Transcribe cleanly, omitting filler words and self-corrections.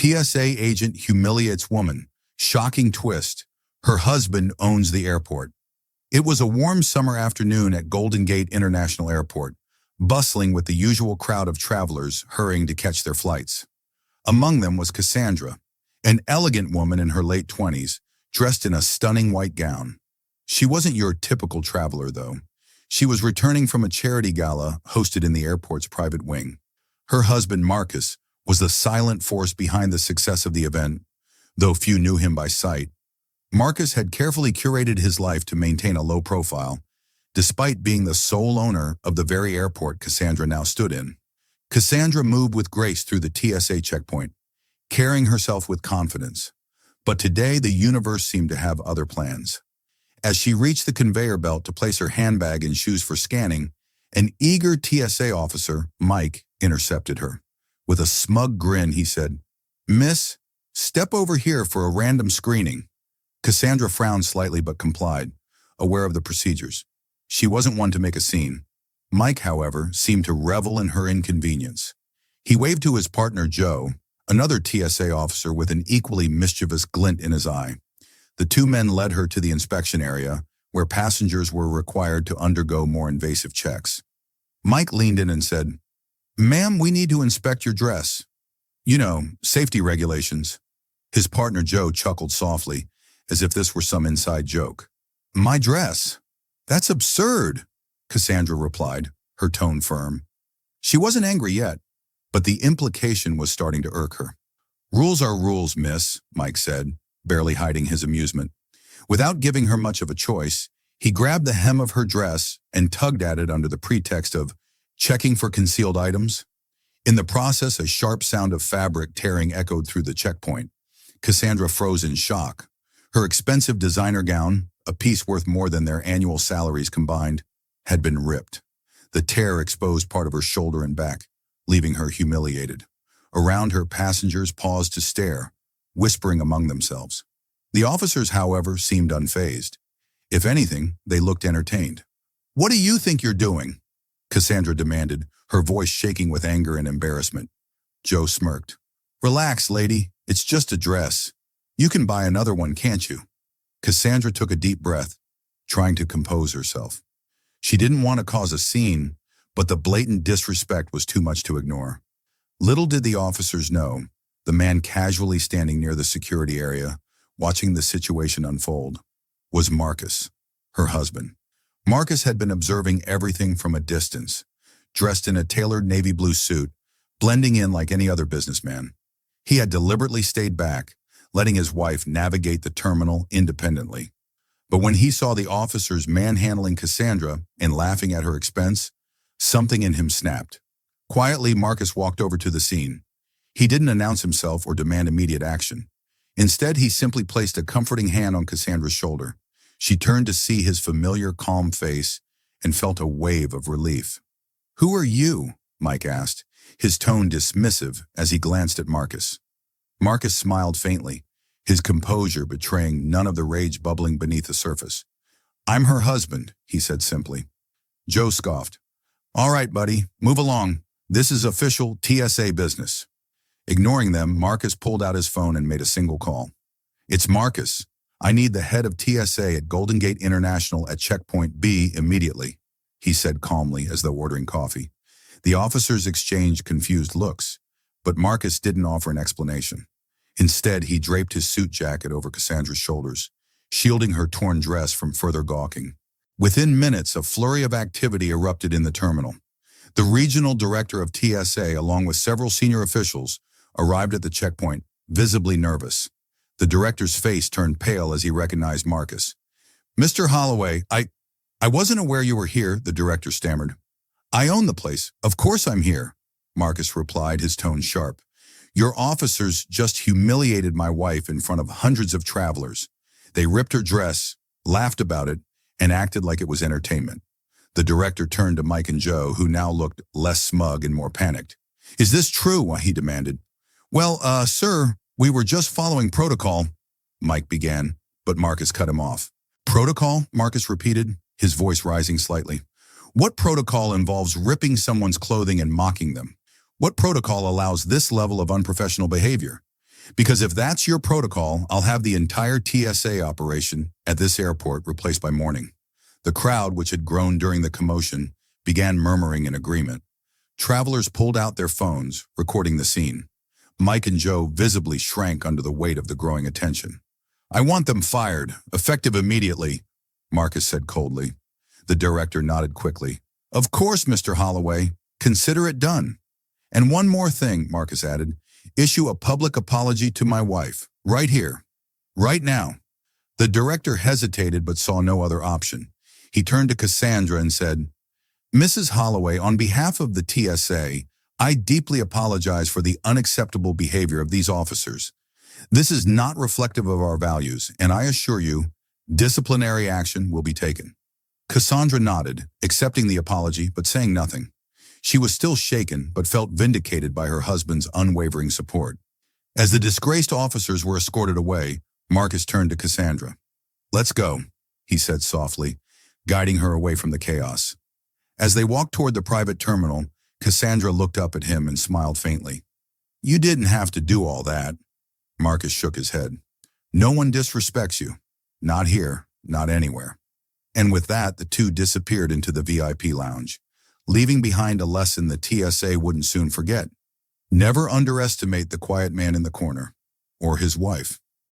TSA agent humiliates woman. Shocking twist. Her husband owns the airport. It was a warm summer afternoon at Golden Gate International Airport, bustling with the usual crowd of travelers hurrying to catch their flights. Among them was Cassandra, an elegant woman in her late 20s, dressed in a stunning white gown. She wasn't your typical traveler, though. She was returning from a charity gala hosted in the airport's private wing. Her husband, Marcus, was the silent force behind the success of the event, though few knew him by sight. Marcus had carefully curated his life to maintain a low profile, despite being the sole owner of the very airport Cassandra now stood in. Cassandra moved with grace through the TSA checkpoint, carrying herself with confidence. But today, the universe seemed to have other plans. As she reached the conveyor belt to place her handbag and shoes for scanning, an eager TSA officer, Mike, intercepted her. With a smug grin, he said, "Miss, step over here for a random screening." Cassandra frowned slightly but complied, aware of the procedures. She wasn't one to make a scene. Mike, however, seemed to revel in her inconvenience. He waved to his partner, Joe, another TSA officer with an equally mischievous glint in his eye. The two men led her to the inspection area, where passengers were required to undergo more invasive checks. Mike leaned in and said, "Ma'am, we need to inspect your dress. You know, safety regulations." His partner, Joe, chuckled softly, as if this were some inside joke. "My dress? That's absurd," Cassandra replied, her tone firm. She wasn't angry yet, but the implication was starting to irk her. "Rules are rules, miss," Mike said, barely hiding his amusement. Without giving her much of a choice, he grabbed the hem of her dress and tugged at it under the pretext of checking for concealed items. In the process, a sharp sound of fabric tearing echoed through the checkpoint. Cassandra froze in shock. Her expensive designer gown, a piece worth more than their annual salaries combined, had been ripped. The tear exposed part of her shoulder and back, leaving her humiliated. Around her, passengers paused to stare, whispering among themselves. The officers, however, seemed unfazed. If anything, they looked entertained. "What do you think you're doing?" Cassandra demanded, her voice shaking with anger and embarrassment. Joe smirked. "Relax, lady. It's just a dress. You can buy another one, can't you?" Cassandra took a deep breath, trying to compose herself. She didn't want to cause a scene, but the blatant disrespect was too much to ignore. Little did the officers know, the man casually standing near the security area, watching the situation unfold, was Marcus, her husband. Marcus had been observing everything from a distance, dressed in a tailored navy blue suit, blending in like any other businessman. He had deliberately stayed back, letting his wife navigate the terminal independently. But when he saw the officers manhandling Cassandra and laughing at her expense, something in him snapped. Quietly, Marcus walked over to the scene. He didn't announce himself or demand immediate action. Instead, he simply placed a comforting hand on Cassandra's shoulder. She turned to see his familiar, calm face and felt a wave of relief. "Who are you?" Mike asked, his tone dismissive as he glanced at Marcus. Marcus smiled faintly, his composure betraying none of the rage bubbling beneath the surface. "I'm her husband," he said simply. Joe scoffed. "All right, buddy, move along. This is official TSA business." Ignoring them, Marcus pulled out his phone and made a single call. "It's Marcus. I need the head of TSA at Golden Gate International at Checkpoint B immediately," he said calmly as though ordering coffee. The officers exchanged confused looks, but Marcus didn't offer an explanation. Instead, he draped his suit jacket over Cassandra's shoulders, shielding her torn dress from further gawking. Within minutes, a flurry of activity erupted in the terminal. The regional director of TSA, along with several senior officials, arrived at the checkpoint, visibly nervous. The director's face turned pale as he recognized Marcus. "Mr. Holloway, I wasn't aware you were here," the director stammered. "I own the place. Of course I'm here," Marcus replied, his tone sharp. "Your officers just humiliated my wife in front of hundreds of travelers. They ripped her dress, laughed about it, and acted like it was entertainment." The director turned to Mike and Joe, who now looked less smug and more panicked. "Is this true?" he demanded. "Well, sir, we were just following protocol," Mike began, but Marcus cut him off. "Protocol?" Marcus repeated, his voice rising slightly. "What protocol involves ripping someone's clothing and mocking them? What protocol allows this level of unprofessional behavior? Because if that's your protocol, I'll have the entire TSA operation at this airport replaced by morning. The crowd, which had grown during the commotion, began murmuring in agreement. Travelers pulled out their phones, recording the scene. Mike and Joe visibly shrank under the weight of the growing attention. I want them fired, effective immediately, Marcus said coldly. The director nodded quickly. Of course, Mr. Holloway. Consider it done. And one more thing, Marcus added. Issue a public apology to my wife, right here, right now. The director hesitated but saw no other option. He turned to Cassandra and said, Mrs. Holloway, on behalf of the TSA, I deeply apologize for the unacceptable behavior of these officers. This is not reflective of our values, and I assure you, disciplinary action will be taken. Cassandra nodded, accepting the apology but saying nothing. She was still shaken but felt vindicated by her husband's unwavering support. As the disgraced officers were escorted away, Marcus turned to Cassandra. Let's go, he said softly, guiding her away from the chaos. As they walked toward the private terminal, Cassandra looked up at him and smiled faintly. You didn't have to do all that. Marcus shook his head. No one disrespects you. Not here, not anywhere. And with that, the two disappeared into the VIP lounge, leaving behind a lesson the TSA wouldn't soon forget. Never underestimate the quiet man in the corner, or his wife.